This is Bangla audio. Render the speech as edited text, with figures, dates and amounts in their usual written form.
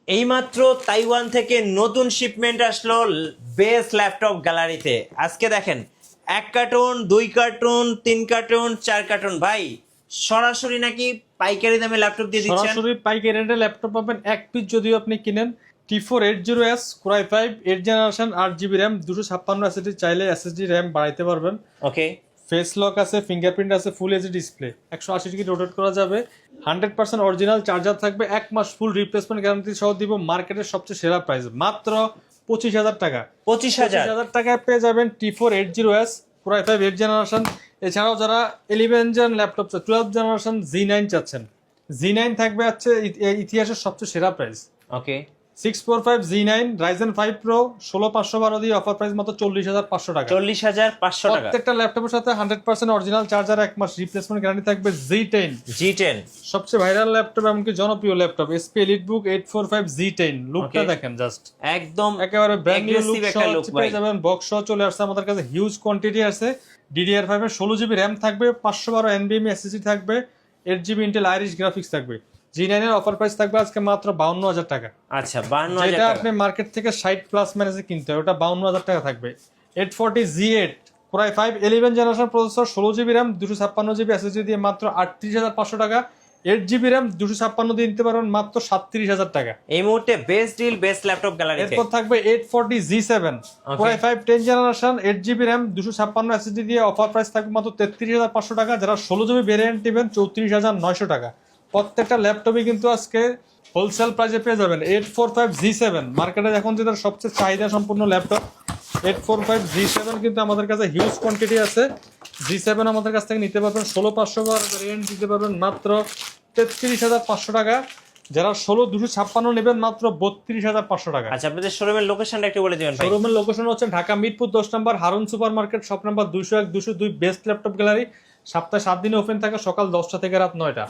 এইমাত্র তাইওয়ান থেকে নতুন শিপমেন্ট আসলো বেস্ট ল্যাপটপ গ্যালারিতে। আজকে দেখেন 1 কার্টুন 2 কার্টুন 3 কার্টুন 4 কার্টুন। ভাই সরাসরি নাকি পাইকারি দামে ল্যাপটপ দিয়ে দিচ্ছেন? সরাসরি পাইকারি রেটে ল্যাপটপ পাবেন। এক পিস যদিও আপনি কিনেন T4 80S Core i5 8 generation 8GB RAM 256 SSD, চাইলে SSD RAM বাড়াইতে পারবেন। ওকে, ফেস লক আছে, ফিঙ্গারপ্রিন্ট আছে, full HD display, 180 degree rotate করা যাবে, 100% অরিজিনাল চার্জার থাকবে, 1 মাস ফুল রিপ্লেসমেন্ট গ্যারান্টি সহ দিব। মার্কেটের সবচেয়ে সেরা প্রাইস মাত্র 25,000 টাকা। 25,000 টাকায় পেয়ে যাবেন T4 80S Core i5 8 generation. এছাড়াও যারা 11 জেন ল্যাপটপ 12 জেনারেশন Z9 চাচ্ছেন, Z9 থাকবে হচ্ছে ইতিহাসের সবচেয়ে সেরা প্রাইস। ওকে, 645 Z9 Ryzen 5 Pro 16512 দিয়ে অফার প্রাইস মাত্র 40,500 টাকা। 40,500 টাকা। প্রত্যেকটা ল্যাপটপের সাথে 100% অরিজিনাল চার্জার, 1 মাস রিপ্লেসমেন্ট গ্যারান্টি থাকবে। G10 সবচেয়ে ভাইরাল ল্যাপটপ, এমনকি জনপ্রিয় ল্যাপটপ SP EliteBook 845 Z10। লুকটা দেখেন জাস্ট, একদম একেবারে ব্র্যান্ড নিউ লুক একটা লুক ভাই। পেয়ে যাবেন। বক্স সহ চলে আসছে আমাদের কাছে, হিউজ কোয়ান্টিটি আছে। DDR5 এর 16GB RAM থাকবে, 512 NVMe SSD থাকবে, 8GB Intel Iris গ্রাফিক্স থাকবে। G9 এর অফার প্রাইস থাকবে আজকে মাত্র 52,000 টাকা। আচ্ছা, 52,000 যেটা টাকা। আপনি মার্কেট থেকে 60 প্লাস ম্যানেজে কিনতে হয়, ওটা 52,000 টাকা থাকবে। 840 Z8 Core i5 11 generation processor, 16GB RAM 256GB SSD দিয়ে মাত্র 38,500 টাকা। 8GB RAM 256 দিয়ে নিতে পারবেন মাত্র 37,000 টাকা। এই মুহূর্তে বেস্ট ডিল বেস্ট ল্যাপটপ গ্যালারিতে। এরপর থাকবে 840 Z7 Core i5 10 generation 8GB RAM 256 SSD দিয়ে অফার প্রাইস থাকবে মাত্র 33,500 টাকা। যারা 16GB ভেরিয়েন্ট নেবেন 34,900 টাকা। প্রত্যেকটা ল্যাপটপই কিন্তু আজকে হোলসেল প্রাইসে পেয়ে যাবেন। 845 Z7 মার্কেটে এখন যেটা সবচেয়ে চাহিদা সম্পূর্ণ ল্যাপটপ 845 Z7 কিন্তু আমাদের কাছে হিউজ কোয়ান্টিটি আছে। Z7 আমাদের কাছ থেকে নিতে পারবেন 16500 ভেরিয়েন্ট দিতে পারবেন মাত্র 33,500 টাকা। যারা 256 নেবেন মাত্র 32,500 টাকা। আচ্ছা, আপনাদের শোরুমের লোকেশনটা একটু বলে দিবেন ভাই। শোরুমের লোকেশন হচ্ছে Dhaka Mirpur 10 number Harun super market, shop number 201 202, best laptop gallery. সপ্তাহে 7 দিনে ওপেন থাকে, সকাল 10টা থেকে রাত 9টা।